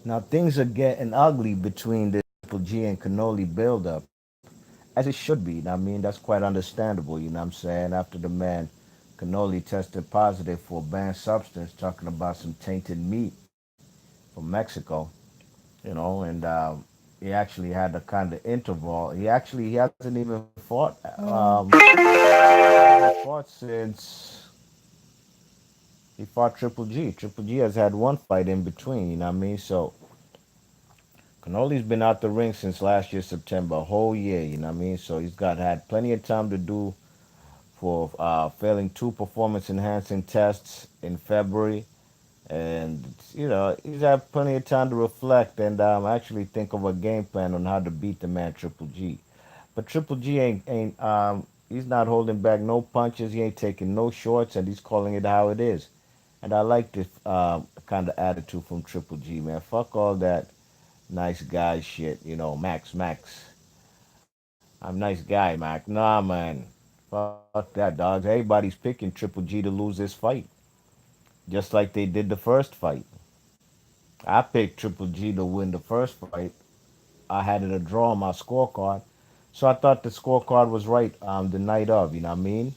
Now things are getting ugly between this Triple G and Canoli buildup, as it should be. I mean, that's quite understandable. You know what I'm saying? After the man Canoli tested positive for a banned substance, talking about some tainted meat from Mexico, and he actually had a kind of interval. He hasn't even fought. He hasn't fought since he fought Triple G. Triple G has had one fight in between. You know what I mean? So Canoli's been out the ring since last year September, a whole year. You know what I mean? So he's got had plenty of time to do for failing two performance enhancing tests in February. And, he's had plenty of time to reflect and actually think of a game plan on how to beat the man Triple G. But Triple G ain't he's not holding back no punches. He ain't taking no shorts, and he's calling it how it is. And I like this kind of attitude from Triple G, man. Fuck all that nice guy shit, Max. I'm nice guy, Mac. Nah, man. Fuck that, dogs. Everybody's picking Triple G to lose this fight, just like they did the first fight. I picked Triple G to win the first fight. I had it a draw on my scorecard. So I thought the scorecard was right the night of, you know what I mean?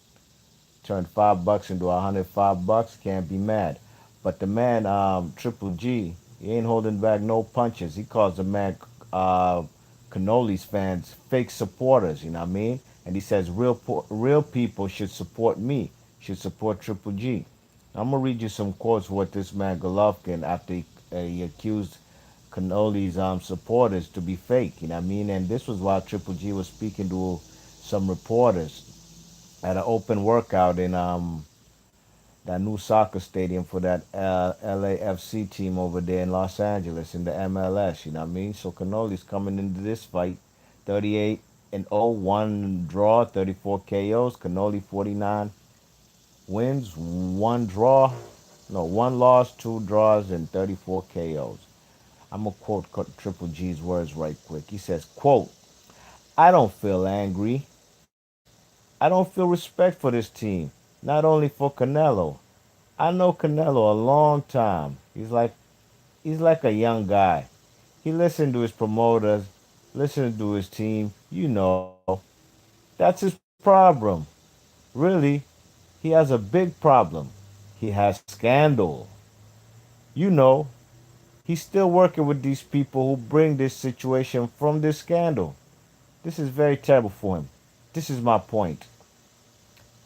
Turned $5 into $105. Can't be mad. But the man, Triple G, he ain't holding back no punches. He calls the man Canoli's fans fake supporters. You know what I mean? And he says real people should support me. Should support Triple G. I'm gonna read you some quotes what this man Golovkin after he accused Canoli's supporters to be fake. You know what I mean? And this was while Triple G was speaking to some reporters at an open workout in that new soccer stadium for that LAFC team over there in Los Angeles in the MLS. You know what I mean? So Canoli's coming into this fight, 38 and 0, one draw, 34 KOs. Canoli 49 wins, one draw, no, one loss, two draws, and 34 KOs. I'm gonna quote Triple G's words right quick. He says, "Quote: I don't feel angry. I don't feel respect for this team. Not only for Canelo. I know Canelo a long time. He's like a young guy. He listened to his promoters, listened to his team. That's his problem. Really, he has a big problem. He has scandal. You know, he's still working with these people who bring this situation from this scandal. This is very terrible for him. This is my point.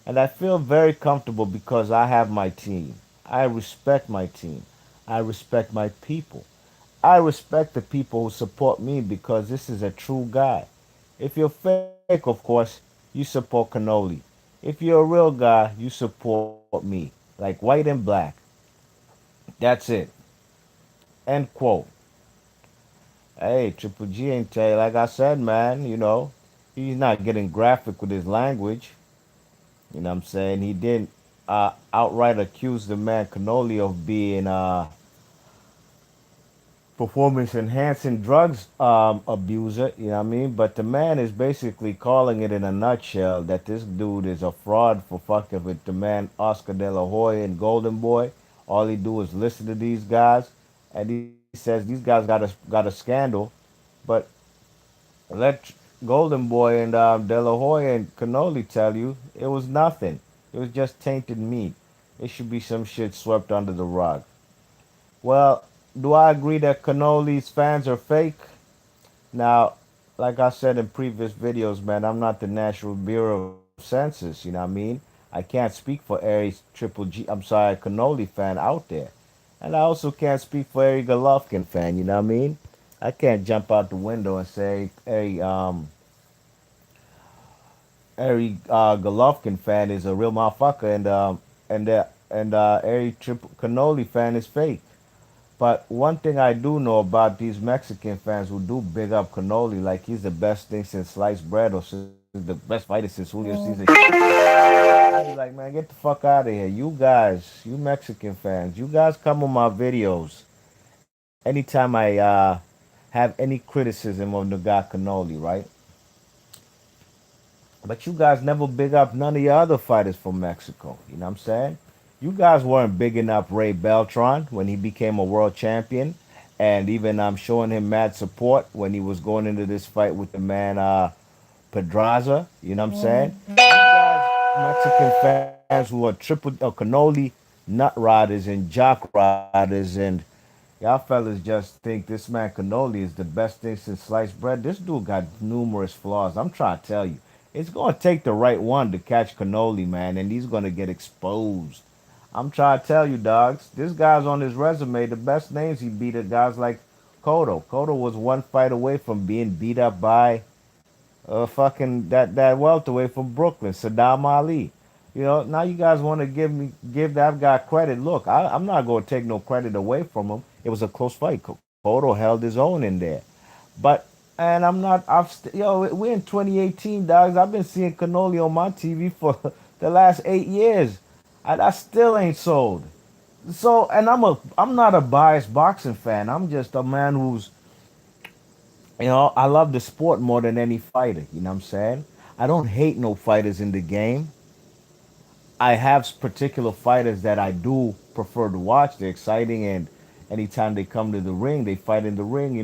And I feel very comfortable because I have my team. I respect my team. I respect my people. I respect the people who support me because this is a true guy. If you're fake, of course, you support Canoli. If you're a real guy, you support me. Like white and black. That's it. End quote. Hey, Triple G ain't tell you, like I said, man, he's not getting graphic with his language. You know what I'm saying? He didn't outright accuse the man Canoli of being performance enhancing drugs abuser, you know what I mean? But the man is basically calling it in a nutshell that this dude is a fraud for fucking with the man Oscar De La Hoya and Golden Boy. All he do is listen to these guys, and he says these guys got a scandal, but let Golden Boy and De La Hoya and Canoli tell you it was nothing. It was just tainted meat. It should be some shit swept under the rug. Well, do I agree that Canoli's fans are fake? Now, like I said in previous videos, man, I'm not the National Bureau of Census, you know what I mean? I can't speak for every Canoli fan out there. And I also can't speak for every Golovkin fan, you know what I mean? I can't jump out the window and say, hey, every Golovkin fan is a real motherfucker, and every Triple Canoli fan is fake. But one thing I do know about these Mexican fans who do big up Canoli, like he's the best thing since sliced bread or since the best fighter since Julio Cesar. I be like, man, get the fuck out of here. You guys, you Mexican fans, you guys come on my videos anytime I have any criticism of the guy Canoli, right? But you guys never big up none of your other fighters from Mexico. You know what I'm saying? You guys weren't bigging up Ray Beltran when he became a world champion. And even I'm showing him mad support when he was going into this fight with the man Pedraza. You know what I'm saying? You guys, Mexican fans who are triple cannoli nut riders and jock riders, and y'all fellas just think this man cannoli is the best thing since sliced bread. This dude got numerous flaws. I'm trying to tell you, it's gonna take the right one to catch cannoli, man, and he's gonna get exposed. I'm trying to tell you, dogs. This guy's on his resume. The best names he beat are guys like Cotto. Cotto was one fight away from being beat up by fucking that welterweight from Brooklyn, Saddam Ali. You know, now you guys want to give that guy credit. Look, I'm not going to take no credit away from him. It was a close fight. Cotto held his own in there, but and I'm not. We're in 2018, dogs. I've been seeing cannoli on my TV for the last 8 years, and I still ain't sold. So, and I'm not a biased boxing fan. I'm just a man who's I love the sport more than any fighter. You know what I'm saying? I don't hate no fighters in the game. I have particular fighters that I do prefer to watch. They're exciting, and anytime they come to the ring, they fight in the ring.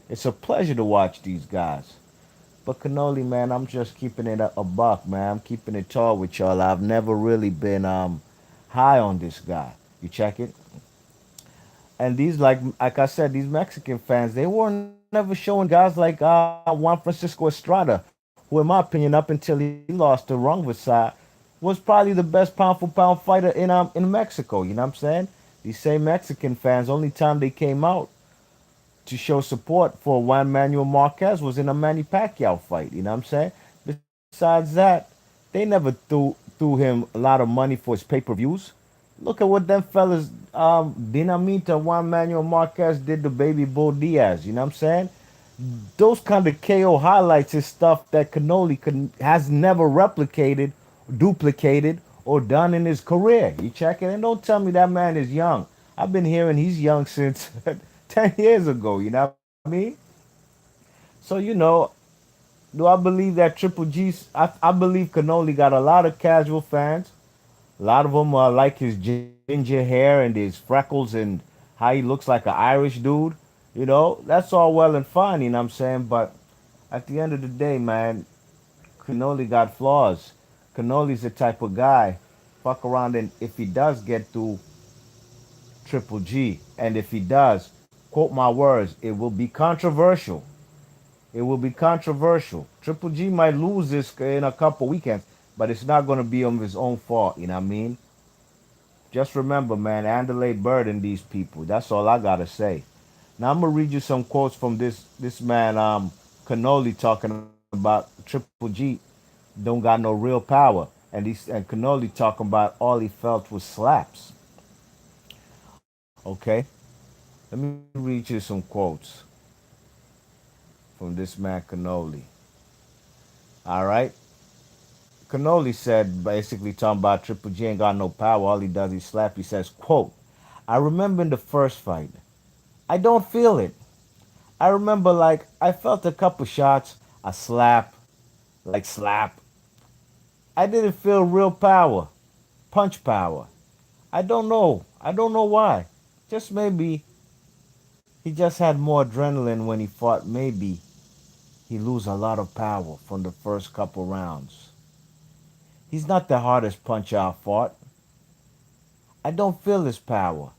It's a pleasure to watch these guys. But Canoli, man, I'm just keeping it a buck, man. I'm keeping it tall with y'all. I've never really been high on this guy. You check it, and these like I said, these Mexican fans, they were never showing guys like Juan Francisco Estrada, who, in my opinion, up until he lost to Rungvisai, was probably the best pound for pound fighter in Mexico. You know what I'm saying? These same Mexican fans, only time they came out to show support for Juan Manuel Marquez was in a Manny Pacquiao fight. You know what I'm saying? Besides that, they never threw him a lot of money for his pay-per-views. Look at what them fellas Dinamita Juan Manuel Marquez did to Baby Bull Diaz. You know what I'm saying? Those kind of KO highlights is stuff that has never replicated, duplicated, or done in his career. You check it, and don't tell me that man is young. I've been hearing he's young since 10 years ago. You know what I mean? So do I believe that Triple G? I believe Canoli got a lot of casual fans. A lot of them like his ginger hair and his freckles and how he looks like an Irish dude. That's all well and fine, you know what I'm saying? But at the end of the day, man, Canoli got flaws. Canoli's the type of guy, fuck around, and if he does get through Triple G, and if he does, quote my words, it will be controversial. It will be controversial. Triple G might lose this in a couple weekends, but it's not going to be on his own fault, you know what I mean? Just remember, man, Andalay burden these people. That's all I gotta say. Now I'm gonna read you some quotes from this man, Canoli, talking about Triple G don't got no real power, and Canoli talking about all he felt was slaps. Okay, let me read you some quotes from this man Canoli. All right, Canoli said basically talking about Triple G ain't got no power. All he does is slap. He says, "quote I remember in the first fight, I don't feel it. I remember like I felt a couple shots, a slap, like slap. I didn't feel real power, punch power. I don't know. I don't know why. Just maybe he just had more adrenaline when he fought. Maybe he lose a lot of power from the first couple rounds. He's not the hardest puncher I fought. I don't feel his power.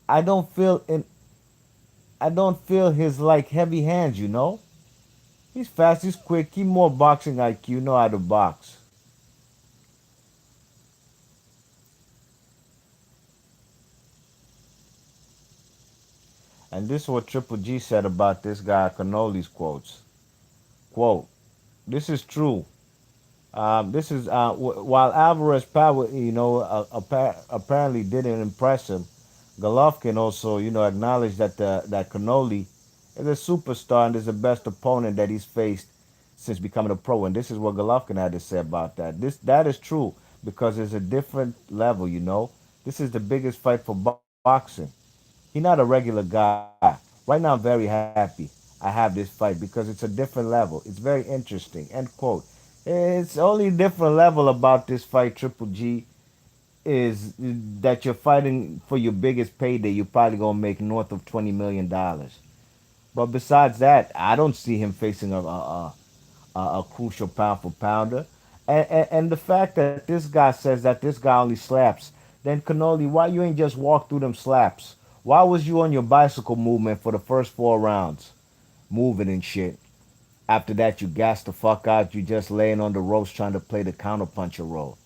I don't feel in. I don't feel his like heavy hands. He's fast, he's quick, he more boxing IQ, know how to box. And this is what Triple G said about this guy Canoli's quotes. Quote, this is true. This is while Alvarez power, apparently didn't impress him. Golovkin also, acknowledged that Canoli is a superstar and is the best opponent that he's faced since becoming a pro. And this is what Golovkin had to say about that. That is true because it's a different level. This is the biggest fight for boxing. He's not a regular guy. Right now, I'm very happy I have this fight because it's a different level. It's very interesting. End quote. It's only a different level about this fight, Triple G. is that you're fighting for your biggest payday. You're probably gonna make north of $20 million. But besides that, I don't see him facing a crucial pound for pounder. And the fact that this guy says that this guy only slaps, then Canoli, why you ain't just walk through them slaps? Why was you on your bicycle movement for the first 4 rounds, moving and shit? After that, you gassed the fuck out. You just laying on the ropes trying to play the counterpuncher role.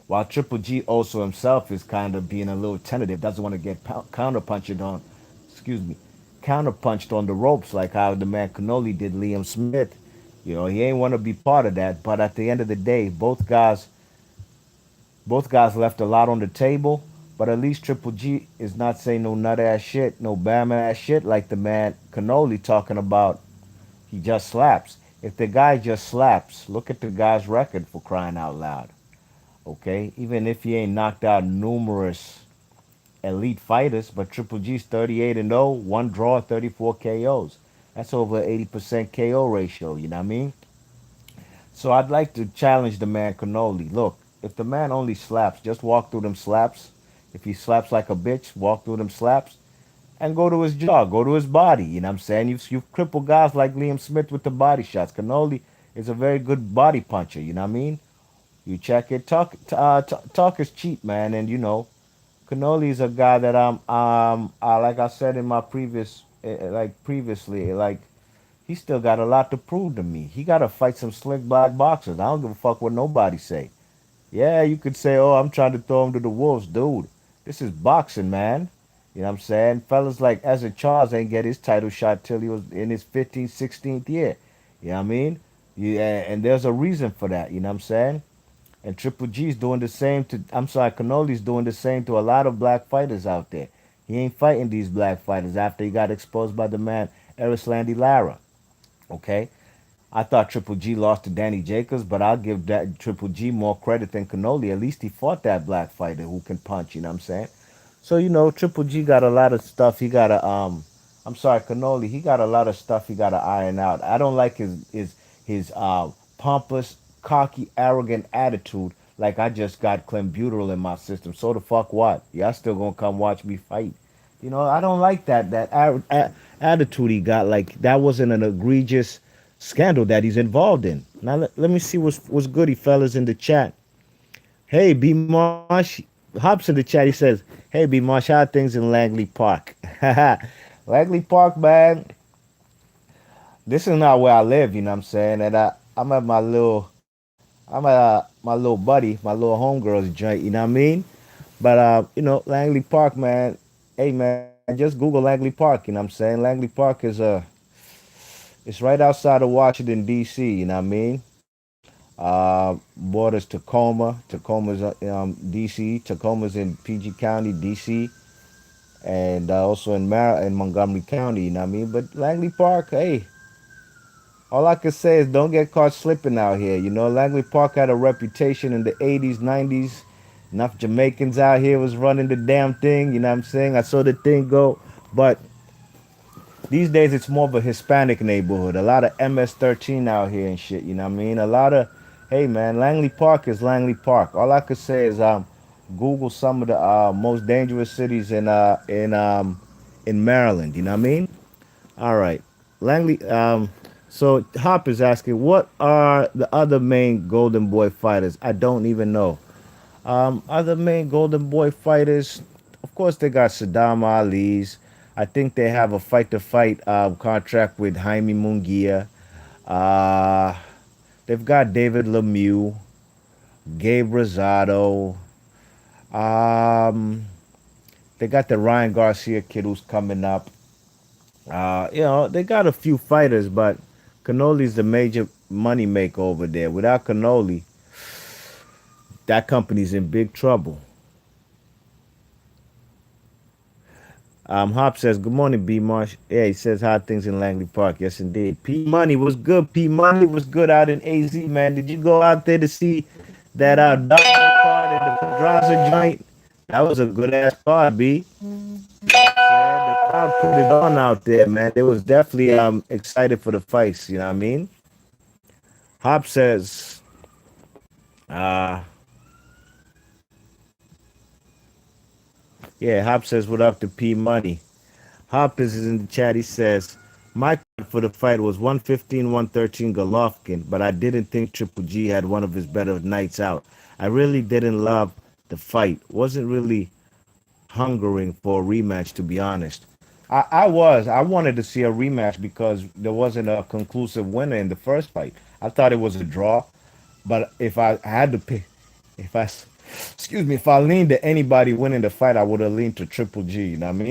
While Triple G also himself is kind of being a little tentative, doesn't want to get counterpunched on, excuse me, counterpunched on the ropes like how the man Canoli did Liam Smith. You know, he ain't want to be part of that. But at the end of the day, both guys left a lot on the table. But at least Triple G is not saying no nut ass shit, no bam ass shit like the man Canoli talking about. He just slaps. If the guy just slaps, look at the guy's record for crying out loud. Okay, even if he ain't knocked out numerous elite fighters, but Triple G's 38-0, one draw, 34 KOs. That's over 80% KO ratio. You know what I mean? So I'd like to challenge the man Canoli. Look, if the man only slaps, just walk through them slaps. If he slaps like a bitch, walk through them slaps and go to his jaw, go to his body. You know what I'm saying? You've crippled guys like Liam Smith with the body shots. Canoli is a very good body puncher. You know what I mean? You check it. Talk is cheap, man. And you know, Canoli is a guy that like I said in my previous, like previously, like he still got a lot to prove to me. He got to fight some slick black boxers. I don't give a fuck what nobody say. Yeah, you could say, oh, I'm trying to throw him to the wolves, dude. This is boxing, man. You know what I'm saying? Fellas like Ezra Charles ain't get his title shot till he was in his 15th, 16th year. You know what I mean? Yeah, and there's a reason for that. You know what I'm saying? And Triple G's doing the same to, I'm sorry, Canoli's doing the same to a lot of black fighters out there. He ain't fighting these black fighters after he got exposed by the man Erislandy Lara. Okay? I thought Triple G lost to Danny Jacobs, but I'll give that Triple G more credit than Canoli. At least he fought that black fighter who can punch, you know what I'm saying? So, you know, Triple G got a lot of stuff he gotta I'm sorry, Canoli, he got a lot of stuff he gotta iron out. I don't like his pompous, cocky, arrogant attitude like I just got clenbuterol in my system. So the fuck what? Y'all still gonna come watch me fight. You know, I don't like that attitude he got. Like that wasn't an egregious scandal that he's involved in. Now let me see what's goody fellas in the chat. Hey B Marsh hops in the chat. He says, "Hey B Marsh, how are things in Langley Park?" Langley Park, man. This is not where I live. You know what I'm saying? And I'm at I'm at my little buddy, my little homegirl's joint. You know what I mean? But you know, Langley Park, man. Hey man, just Google Langley Park. You know what I'm saying? Langley Park is it's right outside of Washington D.C. You know what I mean? Borders Tacoma. Tacoma's D.C. Tacoma's in PG County, D.C. And also in Montgomery County. You know what I mean? But Langley Park, hey, all I can say is don't get caught slipping out here. You know, Langley Park had a reputation in the 80s, 90s. Enough Jamaicans out here was running the damn thing. You know what I'm saying? I saw the thing go. But these days it's more of a Hispanic neighborhood. A lot of MS-13 out here and shit. You know what I mean? A lot of, hey man, Langley Park is Langley Park. All I could say is Google some of the most dangerous cities in Maryland. You know what I mean? All right, Langley. So Hop is asking, what are the other main Golden Boy fighters? I don't even know. Other main Golden Boy fighters, of course, they got Saddam Ali's. I think they have a fight to fight contract with Jaime Munguia. Uh, they've got David Lemieux, Gabe Rosado. Um, they got the Ryan Garcia kid who's coming up. You know, they got a few fighters, but Canoli's the major money maker over there. Without Canoli, that company's in big trouble. Hop says, "Good morning, B Marsh." Yeah, he says, "How are things in Langley Park?" Yes, indeed. P Money was good. P Money was good out in AZ, man. Did you go out there to see that Dodger card in the Pedraza joint? That was a good ass card, B. The crowd put it on out there, man. They was definitely excited for the fights. You know what I mean? Hop says, uh, Yeah, Hop says what up to P Money. Hop is in the chat. He says my card for the fight was 115, 113 Golovkin, but I didn't think Triple G had one of his better nights out. I really didn't love the fight. Wasn't really hungering for a rematch, to be honest. I was. I wanted to see a rematch because there wasn't a conclusive winner in the first fight. I thought it was a draw, but if I had to pick, if I, excuse me, if I leaned to anybody winning the fight, I would have leaned to Triple G. You know what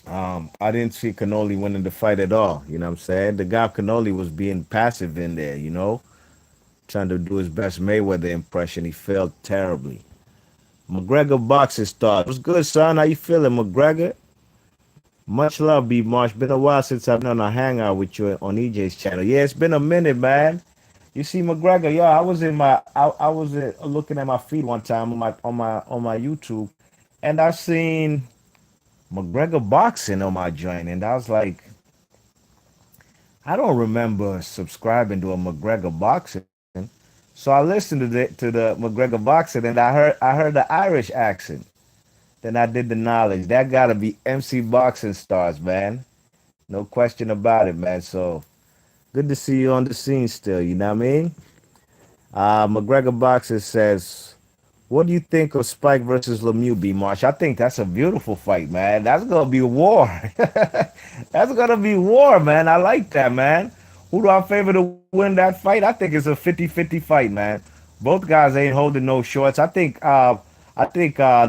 I mean? I didn't see Canoli winning the fight at all. You know what I'm saying? The guy Canoli was being passive in there. Trying to do his best Mayweather impression. He failed terribly. McGregor boxing stars. What's good, son? How you feeling, McGregor? Much love, B Marsh. Been a while since I've done a hangout with you on EJ's channel. Yeah, it's been a minute, man. You see, McGregor, yo, I was looking at my feed one time on my YouTube, and I seen McGregor boxing on my joint, and I was like, I don't remember subscribing to a McGregor boxing. So I listened to the McGregor boxing, and I heard the Irish accent. Then I did the knowledge. That gotta be MC Boxing Stars, man. No question about it, man. So good to see you on the scene still. You know what I mean? McGregor Boxer says, "What do you think of Spike versus Lemieux, B Marsh? I think that's a beautiful fight, man. That's gonna be war. That's gonna be war, man. I like that, man. Who do I favor to win that fight? I think it's a 50-50 fight, man. Both guys ain't holding no shorts. I think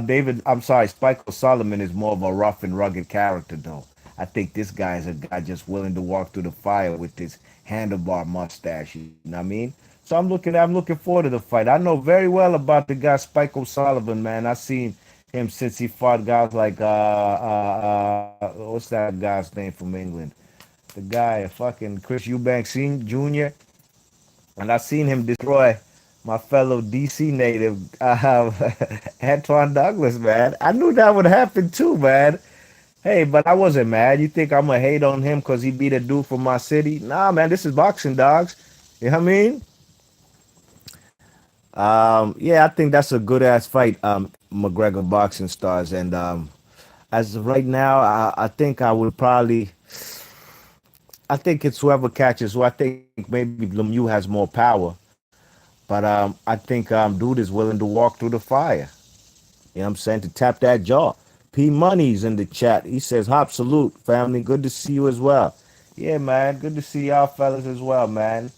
David, I'm sorry, Spike O'Sullivan is more of a rough and rugged character, though. I think this guy is a guy just willing to walk through the fire with his handlebar mustache. You know what I mean? So I'm looking forward to the fight. I know very well about the guy Spike O'Sullivan, man. I seen him since he fought guys like what's that guy's name from England? The guy, fucking Chris Eubanks Jr. And I seen him destroy my fellow DC native, Antoine Douglas, man. I knew that would happen too, man. Hey, but I wasn't mad. You think I'm gonna hate on him because he beat a dude from my city? Nah, man, this is boxing, dogs. You know what I mean? Yeah, I think that's a good ass fight. McGregor boxing stars, and as of right now, I think I would probably. I think it's whoever catches who. I think maybe Lemieux has more power, but I think dude is willing to walk through the fire. You know what I'm saying? To tap that jaw. P Money's in the chat. He says, "Hop salute, family. Good to see you as well." Yeah, man. Good to see y'all fellas as well, man.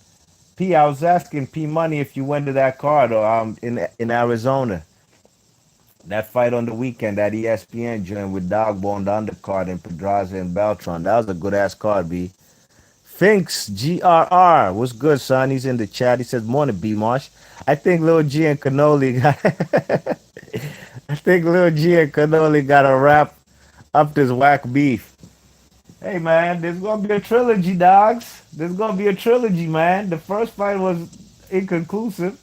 P, I was asking P Money if you went to that card or in Arizona. That fight on the weekend, that ESPN joint with Dogbo on the undercard and Pedraza and Beltran. That was a good ass card, B. Finks GRR. What's good, son? He's in the chat. He says, "Morning, B Marsh. I think Lil G and Canoli got I think Lil G and Canoli got to wrap up this whack beef." Hey man, there's gonna be a trilogy, dogs. There's gonna be a trilogy, man. The first fight was inconclusive.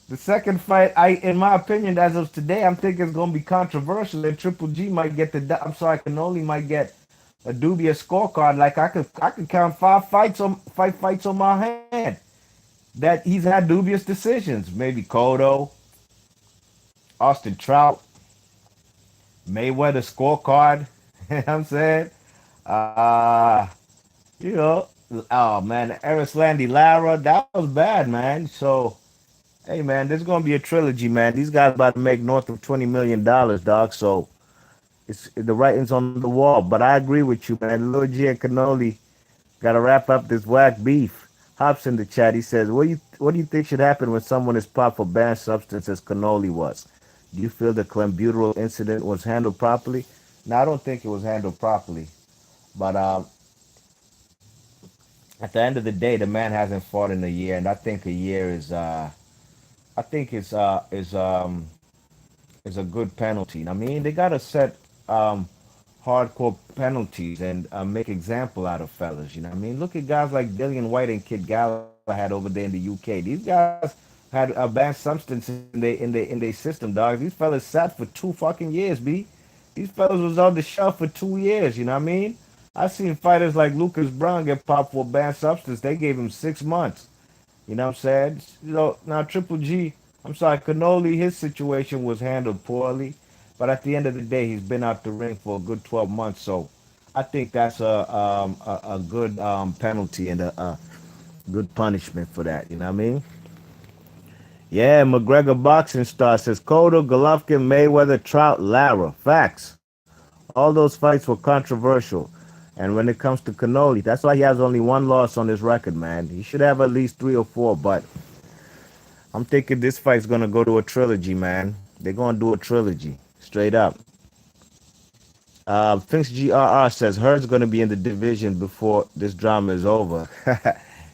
The second fight, in my opinion, as of today, I'm thinking it's gonna be controversial, and Triple G might get I'm sorry, Canoli might get a dubious scorecard. Like I could count five fights on my hand that he's had dubious decisions. Maybe Cotto, Austin Trout, Mayweather scorecard. You know what I'm saying? Uh, you know, oh man, Eris Landy Lara, that was bad, man. So, hey man, there's gonna be a trilogy, man. These guys about to make north of $20 million, dog. So it's the writing's on the wall. But I agree with you, man. Lil G and Canoli gotta wrap up this whack beef. Hops in the chat. He says, "What do you think should happen when someone is popped for banned substance as Canoli was? Do you feel the clenbuterol incident was handled properly?" No, I don't think it was handled properly. But at the end of the day, the man hasn't fought in a year, and I think a year I think is a good penalty. I mean, they gotta set hardcore penalties and make example out of fellas. You know what I mean? Look at guys like Dillian White and Kid Galahad over there in the UK. These guys had a banned substance in their system, dog. These fellas sat for 2 fucking years, b. These fellas was on the shelf for 2 years. You know what I mean? I seen fighters like Lucas Brown get popped for banned substance. They gave him 6 months. You know what I'm saying? Now Triple G, I'm sorry, Canoli, his situation was handled poorly. But at the end of the day, he's been out the ring for a good 12 months. So I think that's a good penalty and a good punishment for that. You know what I mean? Yeah, McGregor boxing star says Cotto, Golovkin, Mayweather, Trout, Lara. Facts. All those fights were controversial. And when it comes to Canoli, that's why he has only one loss on his record, man. He should have at least three or four, but I'm thinking this fight's gonna go to a trilogy, man. They're gonna do a trilogy, straight up. Finks GRR says Heard's gonna be in the division before this drama is over.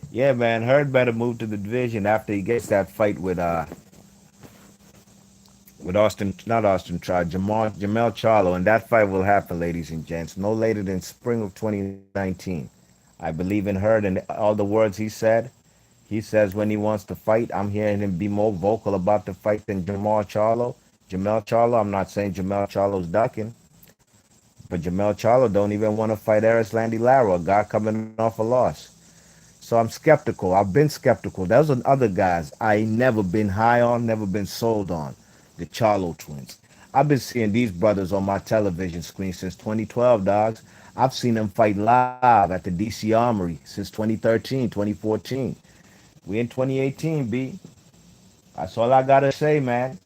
Yeah, man, Heard better move to the division after he gets that fight with Austin, not Austin Trout, Jamel Charlo, and that fight will happen, ladies and gents, no later than spring of 2019. I believe in Heard and all the words he said. He says when he wants to fight, I'm hearing him be more vocal about the fight than Jamal Charlo. Jamel Charlo, I'm not saying Jamel Charlo's ducking, but Jamel Charlo don't even want to fight Eris Landy Lara, a guy coming off a loss. So I'm skeptical. I've been skeptical. Those are other guys I ain't never been high on, never been sold on. The Charlo twins. I've been seeing these brothers on my television screen since 2012, dogs. I've seen them fight live at the DC Armory since 2013, 2014. We in 2018, B. That's all I gotta say, man.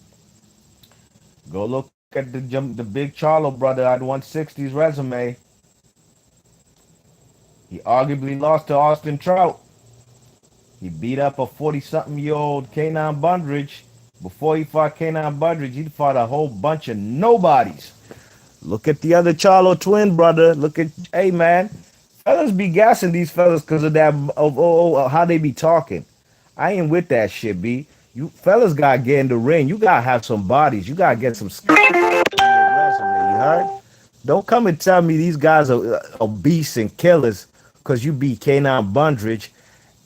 Go look at the big Charlo brother at 160's resume. He arguably lost to Austin Trout. He beat up a 40-something-year-old Kanan Bundridge. Before he fought Kanan Bundridge, he fought a whole bunch of nobodies. Look at the other Charlo twin brother. Look at, hey man, fellas be gassing these fellas because of that, how they be talking. I ain't with that shit, B. You fellas gotta get in the ring. You gotta have some bodies. You gotta get some skills on your resume. You heard? Don't come and tell me these guys are beasts and killers because you beat Kanan Bundridge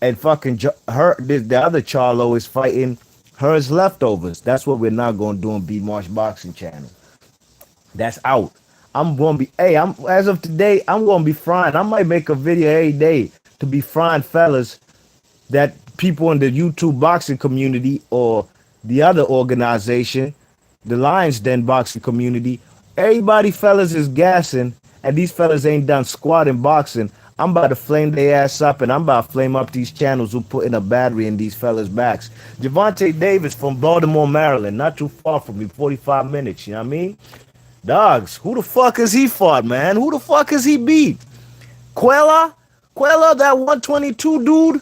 and fucking the other Charlo is fighting hers leftovers. That's what we're not gonna do on B Marsh Boxing Channel. That's out. I'm gonna be I'm as of today, I'm gonna be frying. I might make a video every day to be frying fellas that people in the YouTube boxing community or the other organization, the Lions Den boxing community, everybody fellas is gassing and these fellas ain't done squat in boxing. I'm about to flame their ass up and I'm about to flame up these channels who putting a battery in these fellas' backs. Javante Davis from Baltimore, Maryland, not too far from me, 45 minutes, you know what I mean? Dogs, who the fuck has he fought, man? Who the fuck has he beat? Quella? Quella, that 122 dude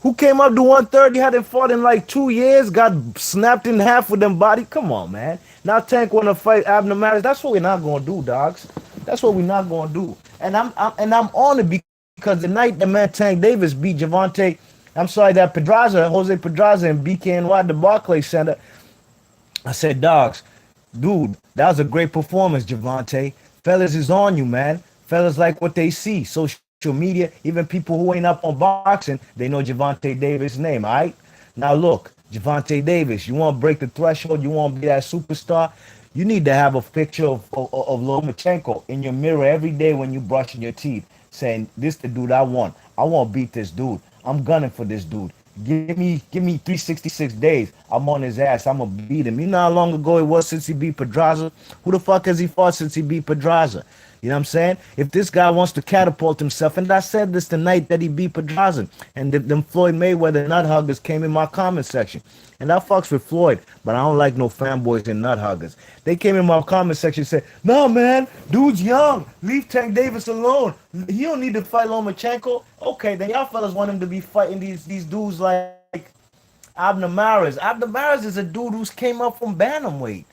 who came up to 130, hadn't fought in like 2 years, got snapped in half with them body. Come on, man. Now Tank want to fight Abner Maris. That's what we're not gonna do, dogs. That's what we're not gonna do. And I'm on it because the night that man Tank Davis beat Javante, I'm sorry, that Jose Pedraza and BKNY at the Barclays Center, I said, dogs, dude, that was a great performance, Javante. Fellas is on you, man. Fellas like what they see. Social media, even people who ain't up on boxing, they know Javante Davis' name, all right? Now look, Javante Davis, you want to break the threshold, you want to be that superstar, you need to have a picture of Lomachenko in your mirror every day when you brushing your teeth, saying, this the dude I want. I want to beat this dude. I'm gunning for this dude. Give me 366 days. I'm on his ass. I'm gonna beat him. You know how long ago it was since he beat Pedraza? Who the fuck has he fought since he beat Pedraza? You know what I'm saying? If this guy wants to catapult himself, and I said this the night that he beat Pedraza, and them Floyd Mayweather nut huggers came in my comment section. And I fucks with Floyd, but I don't like no fanboys and nut huggers. They came in my comment section and said, no, man, dude's young. Leave Tank Davis alone. He don't need to fight Lomachenko. Okay, then y'all fellas want him to be fighting these dudes like Abner Maris. Abner Maris is a dude who's came up from bantamweight,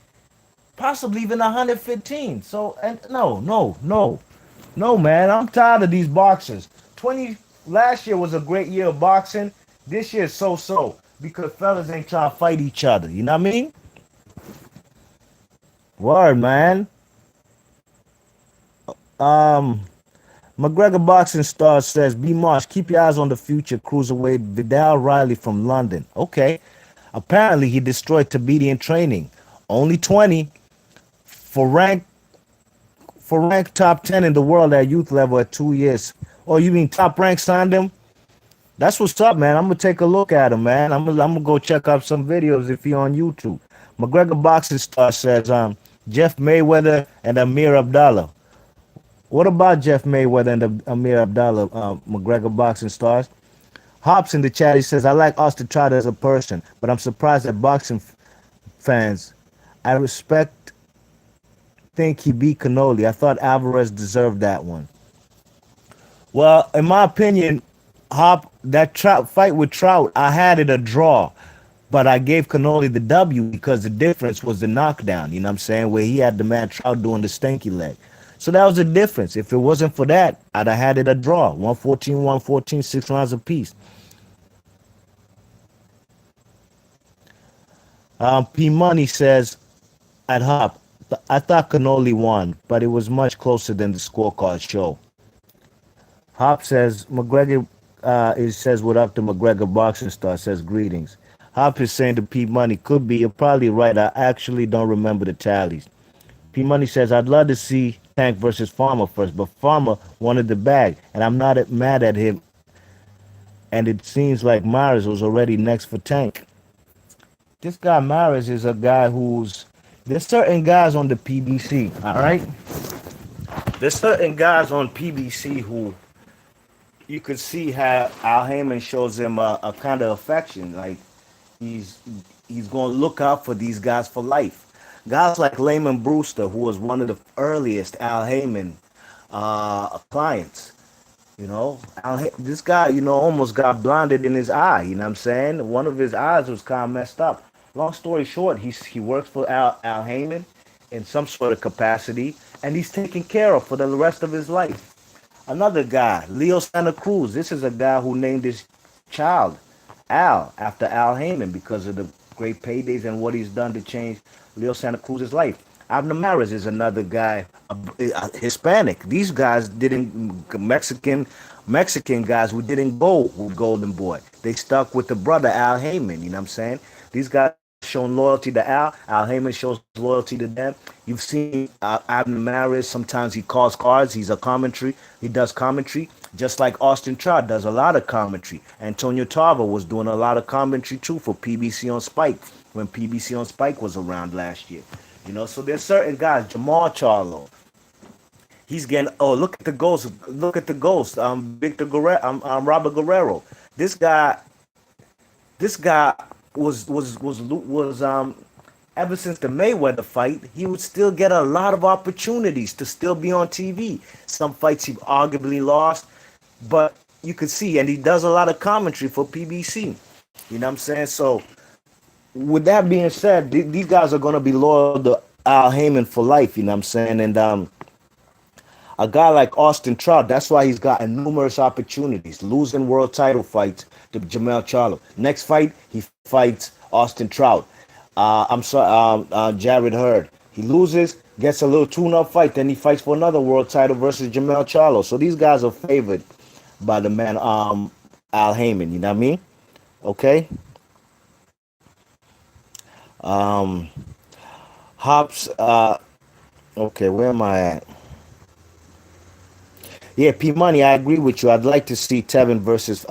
possibly even 115. So, and no, man. I'm tired of these boxers. 20 last year was a great year of boxing. This year is so because fellas ain't trying to fight each other. You know what I mean? Word, man. Um, McGregor boxing star says, B Marsh, keep your eyes on the future cruiserweight Vidal Riley from London. Okay. Apparently he destroyed Tabiti in training. Only 20 for rank top 10 in the world at youth level at 2 years. Oh, you mean Top Rank signed him? That's what's up, man. I'm gonna take a look at him, man. I'm gonna go check out some videos if he on YouTube. McGregor boxing star says, Jeff Mayweather and Amir Abdallah. What about Jeff Mayweather and Amir Abdallah, McGregor boxing stars? Hops in the chat, he says, I like Austin Trotter as a person, but I'm surprised at boxing fans. I respect, think he beat Canoli. I thought Alvarez deserved that one. Well, in my opinion, Hop, that Trout fight with Trout, I had it a draw, but I gave Canoli the W because the difference was the knockdown. You know what I'm saying? Where he had the man Trout doing the stanky leg. So that was the difference. If it wasn't for that, I'd have had it a draw. 114, 114, 6 rounds apiece. P Money says at Hop, I thought Canoli won, but it was much closer than the scorecard show. Hop says McGregor it says what up to McGregor boxing star says greetings. Hop is saying to P Money could be you're probably right. I actually don't remember the tallies. P Money says I'd love to see Tank versus Farmer first, but Farmer wanted the bag, and I'm not mad at him. And it seems like Myers was already next for Tank. This guy Myers is a guy who's there's certain guys on the PBC, all right? There's certain guys on PBC who you could see how Al Heyman shows him a kind of affection. Like he's he's going to look out for these guys for life. Guys like Layman Brewster, who was one of the earliest Al Heyman clients. You know, this guy, almost got blinded in his eye. You know what I'm saying? One of his eyes was kind of messed up. Long story short, he works for Al Heyman in some sort of capacity, and he's taken care of for the rest of his life. Another guy, Leo Santa Cruz. This is a guy who named his child Al after Al Heyman because of the great paydays and what he's done to change Leo Santa Cruz's life. Abner Maris is another guy, Hispanic. These guys didn't Mexican guys who didn't go with Golden Boy. They stuck with the brother Al Heyman. You know what I'm saying? These guys shown loyalty to Al. Al Heyman shows loyalty to them. You've seen Abner Maris. Sometimes he calls cards. He's a commentary. He does commentary, just like Austin Trout does a lot of commentary. Antonio Tarver was doing a lot of commentary too for PBC on Spike when PBC on Spike was around last year. So there's certain guys. Jamal Charlo. He's getting. Oh, look at the ghost. Look at the ghost. Victor Guerrero. Robert Guerrero. This guy. This guy was ever since the Mayweather fight, he would still get a lot of opportunities to still be on TV. Some fights he arguably lost, but you could see, and he does a lot of commentary for PBC. You know what I'm saying? So, with that being said, these guys are going to be loyal to Al Heyman for life. You know what I'm saying? And a guy like Austin Trout, that's why he's gotten numerous opportunities, losing world title fights to Jamel Charlo. Next fight, he fights Austin Trout. I'm sorry, Jared Hurd. He loses, gets a little tune-up fight, then he fights for another world title versus Jamel Charlo. So these guys are favored by the man Al Heyman. You know what I mean? Okay. Um, Hops. Okay, where am I at? Yeah, P Money. I agree with you. I'd like to see Tevin versus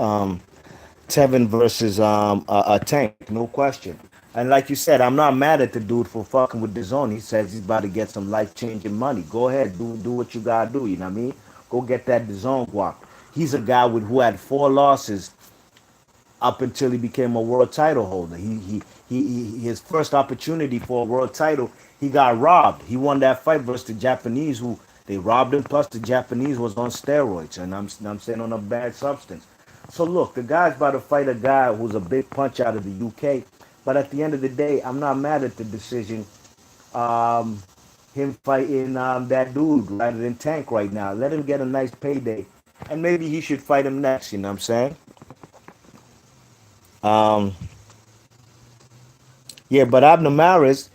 a Tank, no question. And like you said, I'm not mad at the dude for fucking with the zone. He says he's about to get some life changing money. Go ahead, do what you gotta do. You know what I mean? Go get that zone guap. He's a guy who had 4 losses up until he became a world title holder. His first opportunity for a world title, he got robbed. He won that fight versus the Japanese who they robbed him. Plus the Japanese was on steroids, and I'm saying on a bad substance. So look, the guy's about to fight a guy who's a big punch out of the UK. But at the end of the day, I'm not mad at the decision. Um, him fighting that dude rather than Tank right now. Let him get a nice payday, and maybe he should fight him next. You know what I'm saying? Um, yeah, but Abner Maris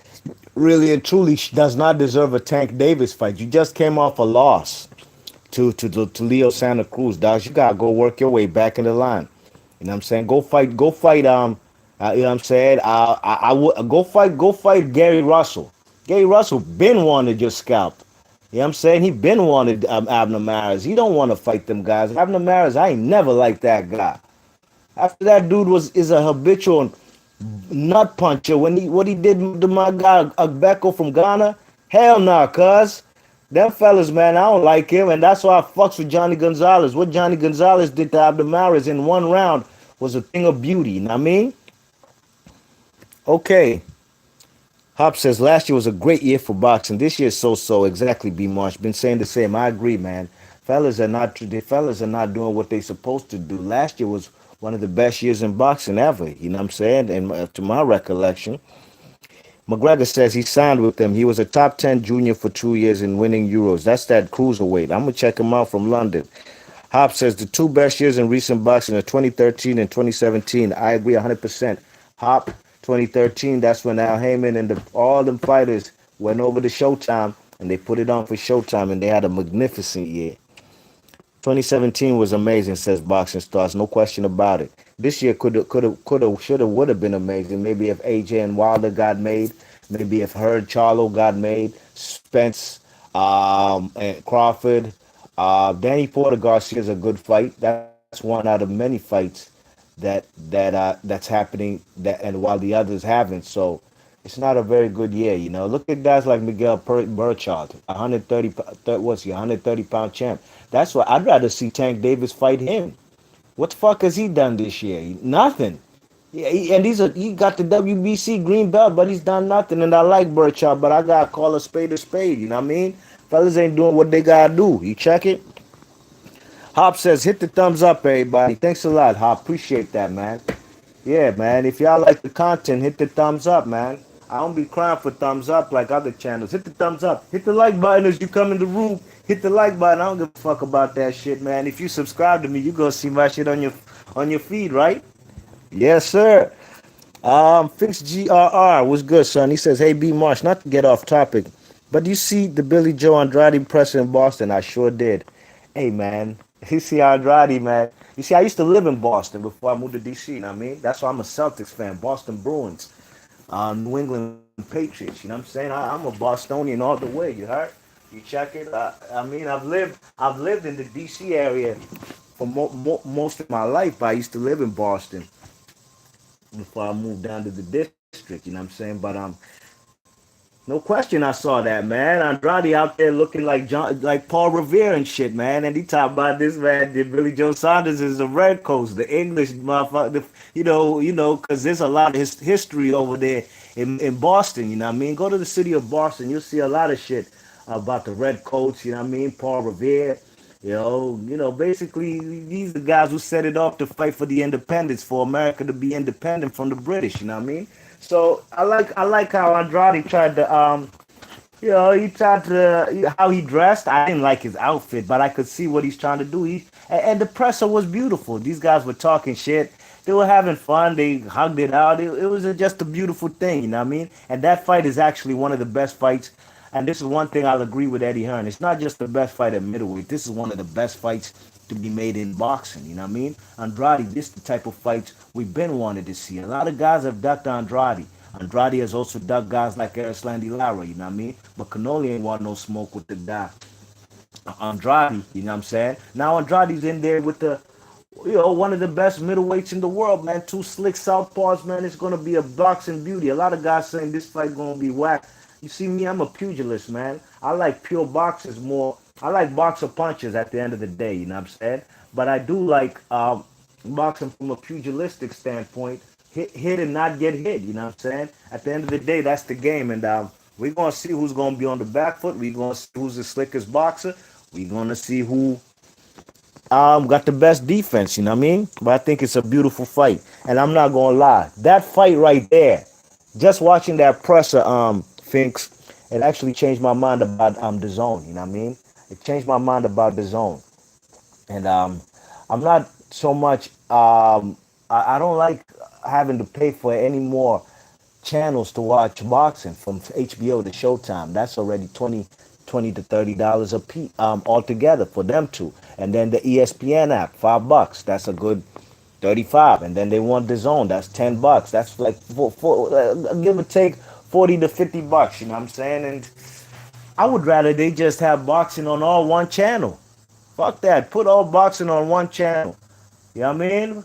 really and truly does not deserve a Tank Davis fight. You just came off a loss to Leo Santa Cruz, dogs. You gotta go work your way back in the line. You know what I'm saying? Go fight. You know what I'm saying? I would go fight Gary Russell. Gary Russell been wanted your scalp. You know what I'm saying? He been wanted Abner Maris. He don't want to fight them guys. Abner Maris, I ain't never liked that guy. After that dude is a habitual nut puncher. When what he did to my guy Agbeko from Ghana, Hell nah, cuz. Them fellas, man, I don't like him, and that's why I fucks with Johnny Gonzalez. What Johnny Gonzalez did to Abdamaris in one round was a thing of beauty, you know what I mean? Okay. Hop says last year was a great year for boxing. This year so-so. Exactly, B Marsh. Been saying the same. I agree, man. The fellas are not doing what they supposed to do. Last year was one of the best years in boxing ever. You know what I'm saying? And to my recollection, McGregor says he signed with them. He was a top 10 junior for 2 years in winning Euros. That's that cruiserweight. I'm going to check him out from London. Hop says the two best years in recent boxing are 2013 and 2017. I agree 100%. Hop, 2013, that's when Al Heyman and all them fighters went over to Showtime and they put it on for Showtime and they had a magnificent year. 2017 was amazing, says Boxing Stars. No question about it. This year could have, should have, would have been amazing. Maybe if AJ and Wilder got made. Maybe if Herd Charlo got made. Spence, and Crawford. Danny Porter Garcia is a good fight. That's one out of many fights that's happening. That and while the others haven't, so it's not a very good year. Look at guys like Miguel Burchard, 130, what's he, 130-pound champ. That's why I'd rather see Tank Davis fight him. What the fuck has he done this year? Nothing. Yeah, and he got the WBC green belt, but he's done nothing. And I like Burchard, but I gotta call a spade a spade. You know what I mean? Fellas ain't doing what they gotta do. You check it. Hop says, hit the thumbs up, everybody. Thanks a lot, Hop. Appreciate that, man. Yeah, man. If y'all like the content, hit the thumbs up, man. I don't be crying for thumbs up like other channels. Hit the thumbs up. Hit the like button as you come in the room. Hit the like button. I don't give a fuck about that shit, man. If you subscribe to me, you gonna see my shit on your feed, right? Yes, sir. Fix GRR was good, son. He says, "Hey, B Marsh, not to get off topic, but do you see the Billy Joe Andrade presser in Boston?" I sure did. Hey, man, you see Andrade, man. You see, I used to live in Boston before I moved to DC. You know what I mean? That's why I'm a Celtics fan. Boston Bruins, New England Patriots. You know what I'm saying? I'm a Bostonian all the way. You heard? You check it. I mean, I've lived in the DC area for most of my life. I used to live in Boston before I moved down to the district. You know what I'm saying? But no question, I saw that, man. Andrade out there looking like Paul Revere and shit, man. And he talked about this, man. Billy Joe Saunders is the Red Coast, the English motherfucker. Because there's a lot of history over there in Boston. You know what I mean? Go to the city of Boston, you'll see a lot of shit about the Red Coats. You know what I mean? Paul Revere. Basically, these are the guys who set it off to fight for the independence, for America to be independent from the British. You know what I mean? So I like how Andrade tried to he tried to how he dressed. I didn't like his outfit, but I could see what he's trying to do. And the presser was beautiful. These guys were talking shit. They were having fun. They hugged it out. It was just a beautiful thing, you know what I mean? And that fight is actually one of the best fights. And this is one thing I'll agree with Eddie Hearn. It's not just the best fight at middleweight. This is one of the best fights to be made in boxing. You know what I mean? Andrade, this is the type of fights we've been wanted to see. A lot of guys have ducked Andrade. Andrade has also ducked guys like Erislandy Lara, you know what I mean? But Canoli ain't want no smoke with the guy. Andrade, you know what I'm saying? Now Andrade's in there with one of the best middleweights in the world, man. Two slick southpaws, man. It's gonna be a boxing beauty. A lot of guys saying this fight gonna be whack. You see me, I'm a pugilist, man. I like pure boxers more. I like boxer punches at the end of the day, you know what I'm saying? But I do like boxing from a pugilistic standpoint. Hit and not get hit, you know what I'm saying? At the end of the day, that's the game. And we're gonna see who's gonna be on the back foot. We're gonna see who's the slickest boxer. We're gonna see who got the best defense, you know what I mean? But I think it's a beautiful fight. And I'm not gonna lie. That fight right there, just watching that presser, Finks, it actually changed my mind about the zone, you know what I mean? It changed my mind about the zone. And I'm not so much I don't like having to pay for any more channels to watch boxing from HBO to Showtime. That's already 20 to $30 a piece altogether for them two. And then the ESPN app, $5. That's a good 35. And then they want the zone. That's $10. That's like give or take 40 to $50. You know what I'm saying? And I would rather they just have boxing on all one channel. Fuck that. Put all boxing on one channel. You know what I mean?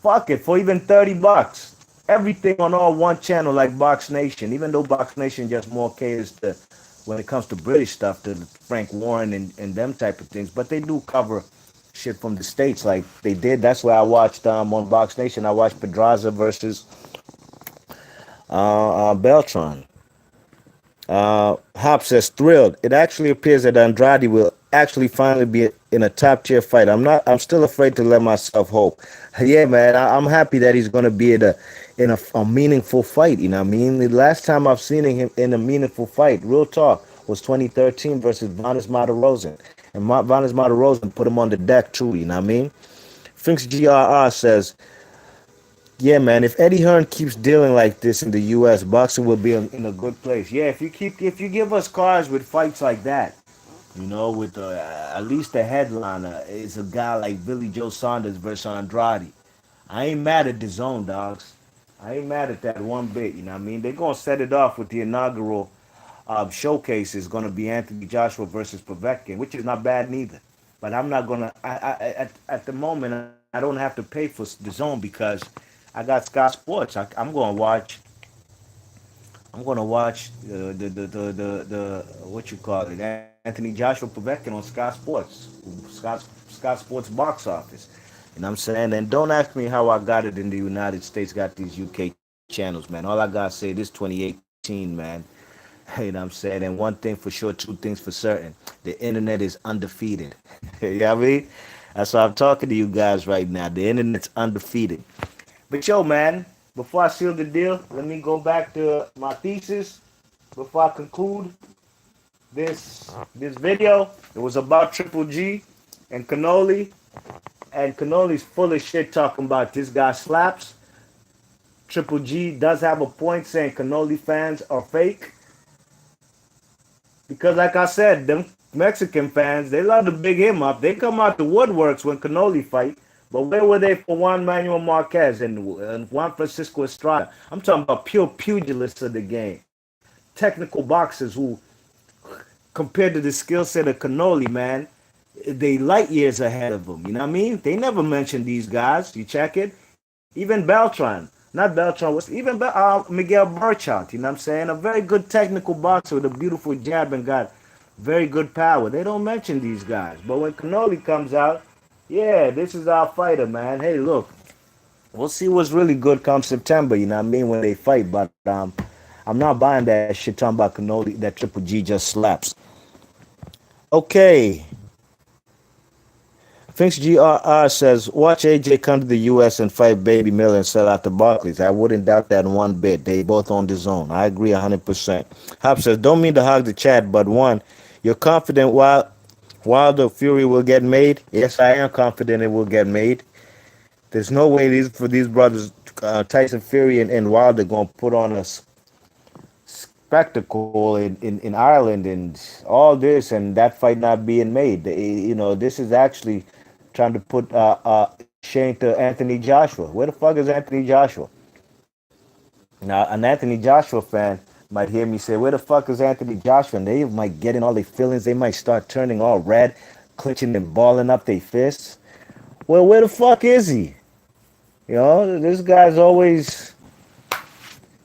Fuck it for even $30. everything on all one channel like Box Nation. Even though Box Nation just more caters to when it comes to British stuff, to Frank Warren and them type of things. But they do cover shit from the states like they did. That's why I watched on Box Nation. I watched Pedraza versus Beltran. Hop says thrilled. It actually appears that Andrade will actually finally be in a top tier fight. I'm not. I'm still afraid to let myself hope. Yeah, man. I'm happy that he's gonna be in a meaningful fight. You know what I mean? The last time I've seen him in a meaningful fight, real talk, was 2013 versus Vanis Matarosen, and Vanis Matarosen put him on the deck too. You know what I mean? Finks GRR says, yeah, man. If Eddie Hearn keeps dealing like this in the U.S., boxing will be in a good place. Yeah, if you give us cards with fights like that, with at least the headliner is a guy like Billy Joe Saunders versus Andrade. I ain't mad at the zone, dogs. I ain't mad at that one bit. You know what I mean? They're gonna set it off with the inaugural showcase. Is gonna be Anthony Joshua versus Povetkin, which is not bad neither. But I'm not gonna. At the moment, I don't have to pay for the zone because I got Sky Sports. I'm gonna watch the what you call it, Anthony Joshua Povetkin on Sky Sports, Sky Sports box office. You know what I'm saying? And don't ask me how I got it in the United States. Got these UK channels, man. All I gotta say this 2018, man. You know what I'm saying? And one thing for sure, two things for certain: the internet is undefeated. You know what I mean? That's why I'm talking to you guys right now. The internet's undefeated. But yo, man, before I seal the deal, let me go back to my thesis before I conclude this video. It was about Triple G and Canoli, and Canoli's full of shit talking about this guy slaps. Triple G does have a point saying Canoli fans are fake because, like I said, them Mexican fans, they love to big him up. They come out the woodworks when Canoli fight. But where were they for Juan Manuel Marquez and Juan Francisco Estrada? I'm talking about pure pugilists of the game. Technical boxers who, compared to the skill set of Canoli, man, they light years ahead of them. You know what I mean? They never mention these guys. You check it. Even Beltran. Not Beltran. Even Miguel Burchard. You know what I'm saying? A very good technical boxer with a beautiful jab and got very good power. They don't mention these guys. But when Canoli comes out, yeah, this is our fighter, man. Hey, look, we'll see what's really good come September. You know what I mean? When they fight, but I'm not buying that shit talking about Canoli that Triple G just slaps. Okay. Finks GRR says, watch AJ come to the U.S. and fight Baby Miller and sell out the Barclays. I wouldn't doubt that one bit. They both on the zone. I agree 100%. Hop says, don't mean to hog the chat, but one, you're confident Wilder Fury will get made? Yes, I am confident it will get made. There's no way these brothers, Tyson Fury and Wilder, going to put on a spectacle in Ireland and all this and that fight not being made. This is actually trying to put shame to Anthony Joshua. Where the fuck is Anthony Joshua? Now, an Anthony Joshua fan might hear me say, where the fuck is Anthony Joshua? And they might get in all their feelings. They might start turning all red, clenching and balling up their fists. Well, where the fuck is he? This guy's always...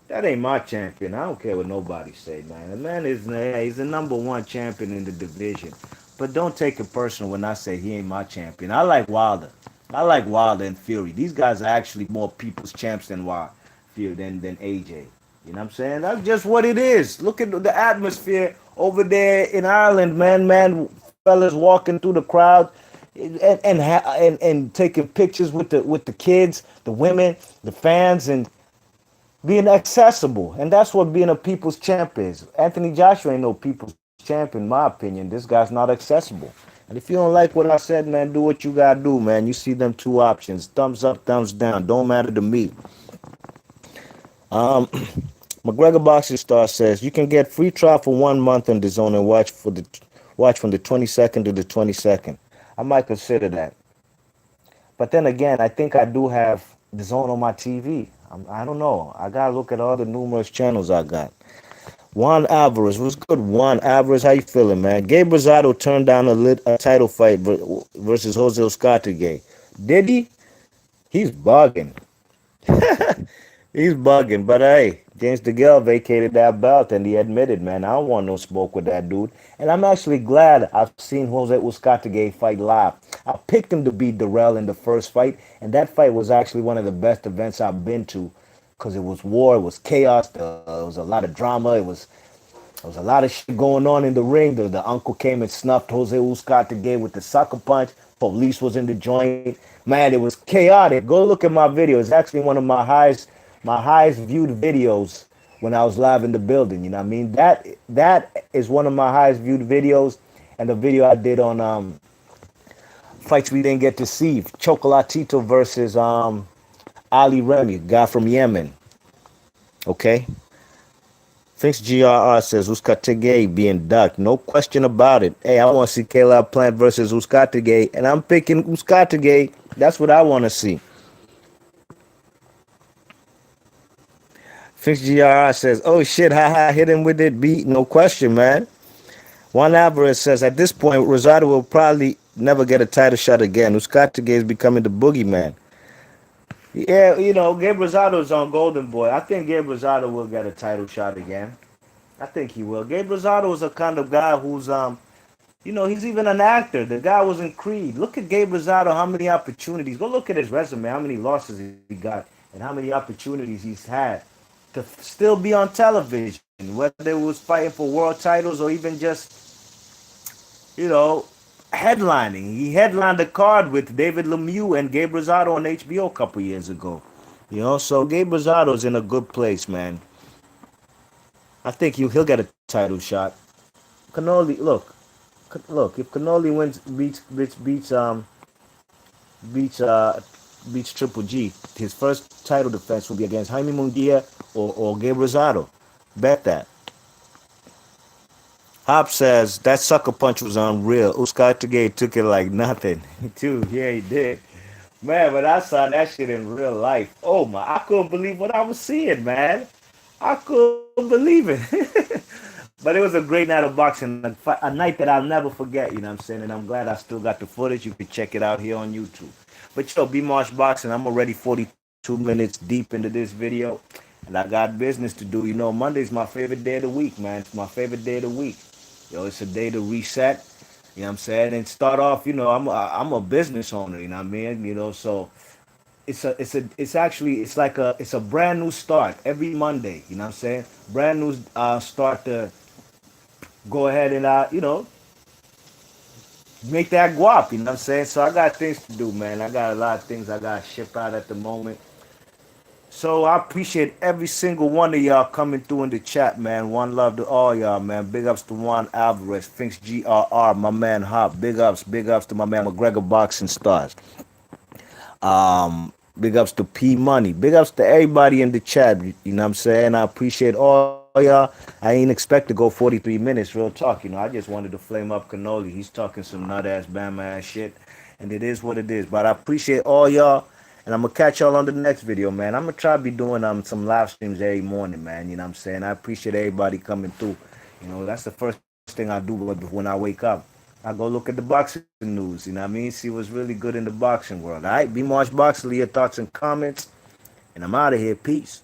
That ain't my champion. I don't care what nobody say, man. The man he's the number one champion in the division. But don't take it personal when I say he ain't my champion. I like Wilder. I like Wilder and Fury. These guys are actually more people's champs than Fury than AJ. You know what I'm saying? That's just what it is. Look at the atmosphere over there in Ireland, man. Fellas walking through the crowd and taking pictures with the kids, the women, the fans, and being accessible. And that's what being a people's champ is. Anthony Joshua ain't no people's champ, in my opinion. This guy's not accessible. And if you don't like what I said, man, do what you gotta do, man. You see them two options. Thumbs up, thumbs down. Don't matter to me. McGregor Boxing Star says you can get free trial for 1 month on the zone and watch from the 22nd to the 22nd. I might consider that. But then again, I think I do have the zone on my TV. I don't know. I gotta look at all the numerous channels I got. Juan Alvarez, what's good? Juan Alvarez, how you feeling, man? Gabe Rosado turned down a title fight versus Jose Oscar today. Did he? He's bugging. He's bugging, but hey, James DeGale vacated that belt and he admitted, man, I don't want no smoke with that dude. And I'm actually glad I've seen Jose Uzcategui fight live. I picked him to beat Darrell in the first fight, and that fight was actually one of the best events I've been to because it was war, it was chaos, there was a lot of drama, there was a lot of shit going on in the ring. The uncle came and snuffed Jose Uzcategui with the sucker punch. Police was in the joint. Man, it was chaotic. Go look at my video. It's actually one of my highest viewed videos when I was live in the building. You know what I mean? That is one of my highest viewed videos, and the video I did on fights we didn't get to see. Chocolatito versus Ali Remy, guy from Yemen. Okay. Thinks GRR says Uzcategui being ducked. No question about it. Hey, I want to see Caleb Plant versus Uzcategui, and I'm picking Uzcategui. That's what I want to see. Thinks GRR says, oh shit, haha, hit him with it, beat. No question, man. Juan Alvarez says, at this point, Rosado will probably never get a title shot again. Uzcategui is becoming the boogeyman. Yeah, Gabe Rosado's on Golden Boy. I think Gabe Rosado will get a title shot again. I think he will. Gabe Rosado is a kind of guy who's he's even an actor. The guy was in Creed. Look at Gabe Rosado, how many opportunities. Go look at his resume, how many losses he got, and how many opportunities he's had to still be on television, whether it was fighting for world titles or even just, you know, headlining. He headlined a card with David Lemieux and Gabe Rosado on HBO a couple years ago. So Gabe Rosado's in a good place, man. I think he'll get a title shot. Canoli, look, if Canoli wins, beats Triple G, his first title defense will be against Jaime Munguia or Gabe Rosado. Bet that. Hop says that sucker punch was unreal. Uskar Tegay took it like nothing. Too, yeah, he did. Man, but I saw that shit in real life. Oh my, I couldn't believe what I was seeing, man. I couldn't believe it. But it was a great night of boxing, a night that I'll never forget, you know what I'm saying? And I'm glad I still got the footage. You can check it out here on YouTube. But B Marsh Boxing, I'm already 42 minutes deep into this video, and I got business to do. Monday's my favorite day of the week, man. It's my favorite day of the week. It's a day to reset, you know what I'm saying? And start off, I'm a business owner, you know what I mean? So it's a brand new start every Monday. You know what I'm saying? Brand new start to go ahead and make that guap. You know what I'm saying? So I got things to do, man. I got a lot of things I got to ship out at the moment. So I appreciate every single one of y'all coming through in the chat, man. One love to all y'all, man. Big ups to Juan Alvarez, Finks GRR, my man Hop. Big ups to my man McGregor Boxing Stars. Big ups to P Money. Big ups to everybody in the chat. You know what I'm saying? I appreciate all y'all. I ain't expect to go 43 minutes, real talk. I just wanted to flame up Canoli. He's talking some nut ass, bam ass shit. And it is what it is. But I appreciate all y'all. And I'm gonna catch y'all on the next video, man. I'm gonna try to be doing some live streams every morning, man. You know what I'm saying? I appreciate everybody coming through. That's the first thing I do when I wake up. I go look at the boxing news, you know what I mean? See what's really good in the boxing world. All right, be Marsh Boxley, your thoughts and comments. And I'm out of here. Peace.